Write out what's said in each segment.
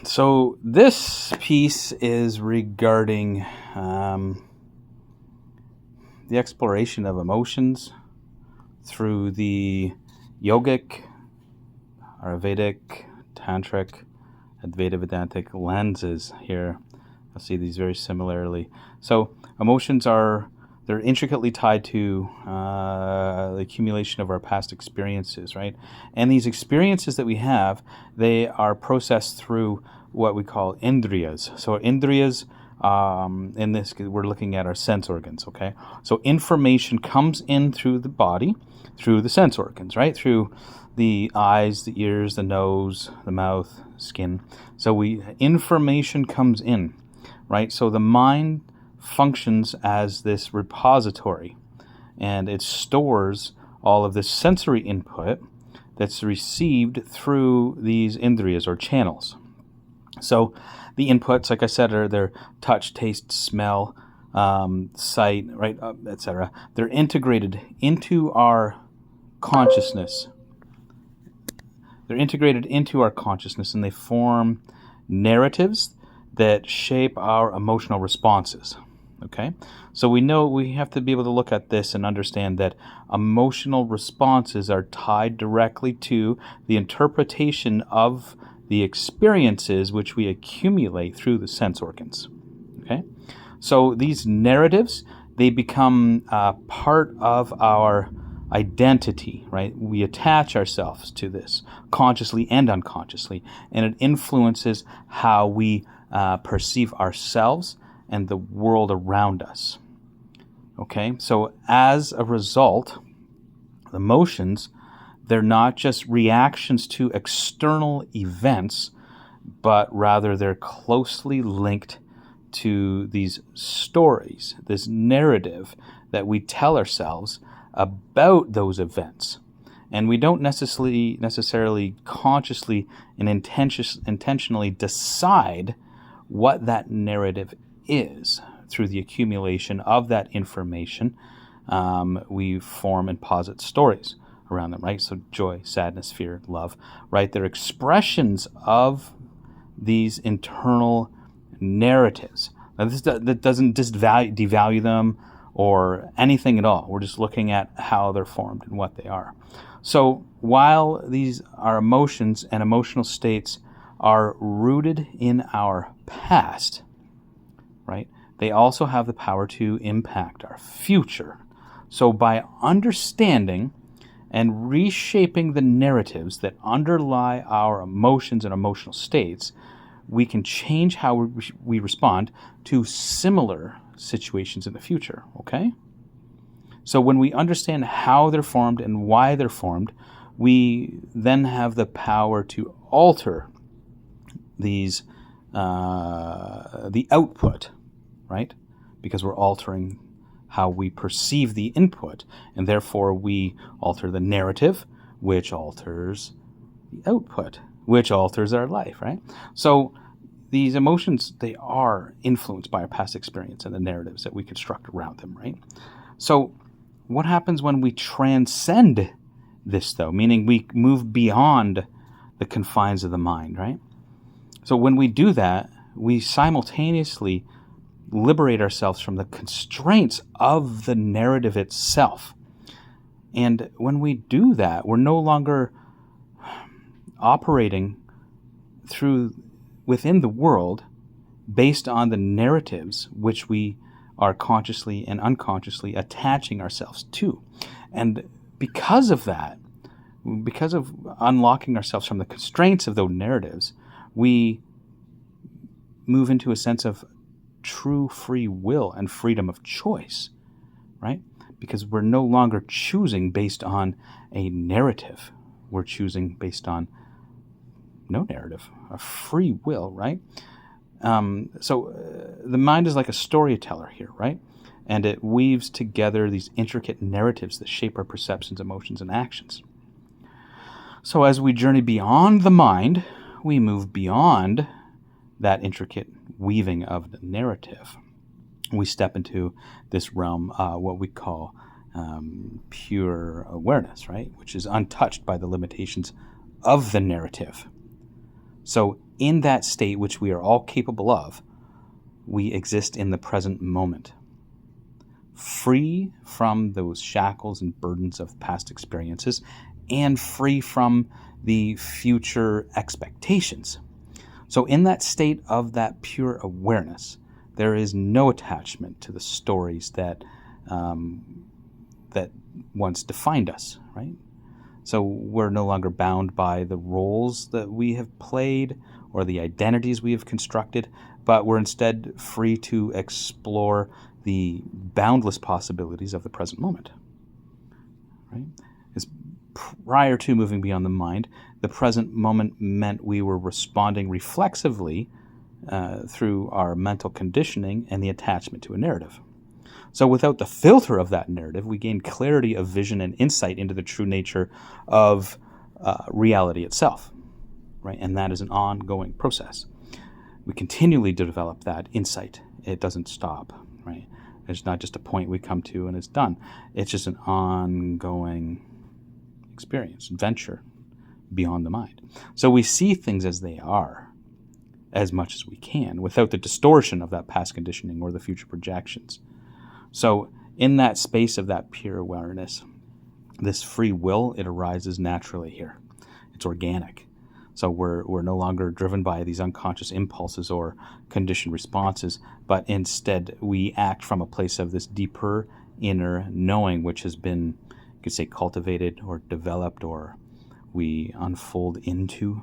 So this piece is regarding the exploration of emotions through the yogic, Ayurvedic, Tantric, Advaita Vedantic lenses here. You'll see these very similarly. So emotions they're intricately tied to the accumulation of our past experiences, right? And these experiences that we have, they are processed through what we call indriyas. So indriyas, in this, we're looking at our sense organs, okay? So information comes in through the body, through the sense organs, right? Through the eyes, the ears, the nose, the mouth, skin. So information comes in, right? So the mind functions as this repository, and it stores all of this sensory input that's received through these indriyas or channels. So the inputs, like I said, are their touch, taste, smell, sight, right, etc. They're integrated into our consciousness. They're integrated into our consciousness, and they form narratives that shape our emotional responses. Okay? So we have to be able to look at this and understand that emotional responses are tied directly to the interpretation of the experiences which we accumulate through the sense organs. Okay? So these narratives, they become part of our identity, right? We attach ourselves to this consciously and unconsciously, and it influences how we perceive ourselves and the world around us. Okay, so as a result, emotions, they're not just reactions to external events, but rather they're closely linked to these stories, this narrative that we tell ourselves about those events. And we don't necessarily consciously and intentionally decide what that narrative is. Through the accumulation of that information, we form and posit stories around them, right? So joy, sadness, fear, love, right? They're expressions of these internal narratives. Now, that doesn't devalue them or anything at all. We're just looking at how they're formed and what they are. So while these are emotions and emotional states are rooted in our past, right, they also have the power to impact our future. So by understanding and reshaping the narratives that underlie our emotions and emotional states, we can change how we respond to similar situations in the future, okay? So when we understand how they're formed and why they're formed, we then have the power to alter these, the output, right? Because we're altering how we perceive the input, and therefore we alter the narrative, which alters the output, which alters our life, right? So these emotions, they are influenced by our past experience and the narratives that we construct around them, right? So what happens when we transcend this, though? Meaning we move beyond the confines of the mind, right? So when we do that, we simultaneously liberate ourselves from the constraints of the narrative itself. And when we do that, we're no longer operating within the world based on the narratives which we are consciously and unconsciously attaching ourselves to. And because of that, because of unlocking ourselves from the constraints of those narratives, we move into a sense of true free will and freedom of choice, right? Because we're no longer choosing based on a narrative. We're choosing based on no narrative, a free will, right? So the mind is like a storyteller here, right? And it weaves together these intricate narratives that shape our perceptions, emotions, and actions. So as we journey beyond the mind, we move beyond that intricate weaving of the narrative. We step into this realm, what we call pure awareness, right? Which is untouched by the limitations of the narrative. So in that state, which we are all capable of, we exist in the present moment, free from those shackles and burdens of past experiences, and free from the future expectations. So in that state of that pure awareness, there is no attachment to the stories that that once defined us, right? So we're no longer bound by the roles that we have played or the identities we have constructed, but we're instead free to explore the boundless possibilities of the present moment, right? As prior to moving beyond the mind, the present moment meant we were responding reflexively through our mental conditioning and the attachment to a narrative. So without the filter of that narrative, we gain clarity of vision and insight into the true nature of reality itself, right? And that is an ongoing process. We continually develop that insight. It doesn't stop, right? It's not just a point we come to and it's done. It's just an ongoing experience, adventure beyond the mind. So we see things as they are as much as we can without the distortion of that past conditioning or the future projections. So in that space of that pure awareness, this free will, it arises naturally here. It's organic. So we're no longer driven by these unconscious impulses or conditioned responses, but instead we act from a place of this deeper inner knowing, which has been, you could say, cultivated or developed, or we unfold into,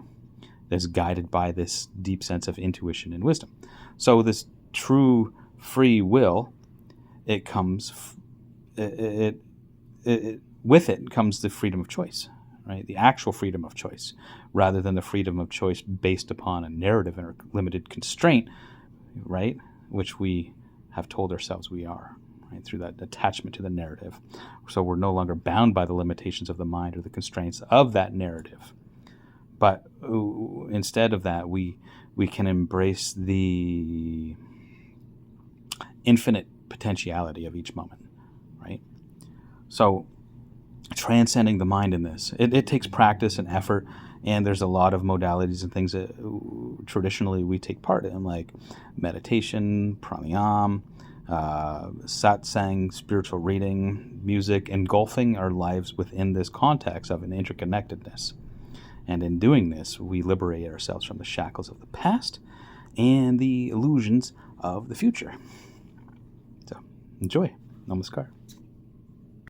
that's guided by this deep sense of intuition and wisdom. So this true free will, it comes, with it comes the freedom of choice, right? The actual freedom of choice, rather than the freedom of choice based upon a narrative and a limited constraint, right? Which we have told ourselves we are, right? Through that attachment to the narrative. So we're no longer bound by the limitations of the mind or the constraints of that narrative. But instead of that, we can embrace the infinite potentiality of each moment, right? So transcending the mind in this, it takes practice and effort, and there's a lot of modalities and things that traditionally we take part in, like meditation, pranayama, satsang, spiritual reading, music, engulfing our lives within this context of an interconnectedness. And in doing this, we liberate ourselves from the shackles of the past and the illusions of the future. So, enjoy. Namaskar.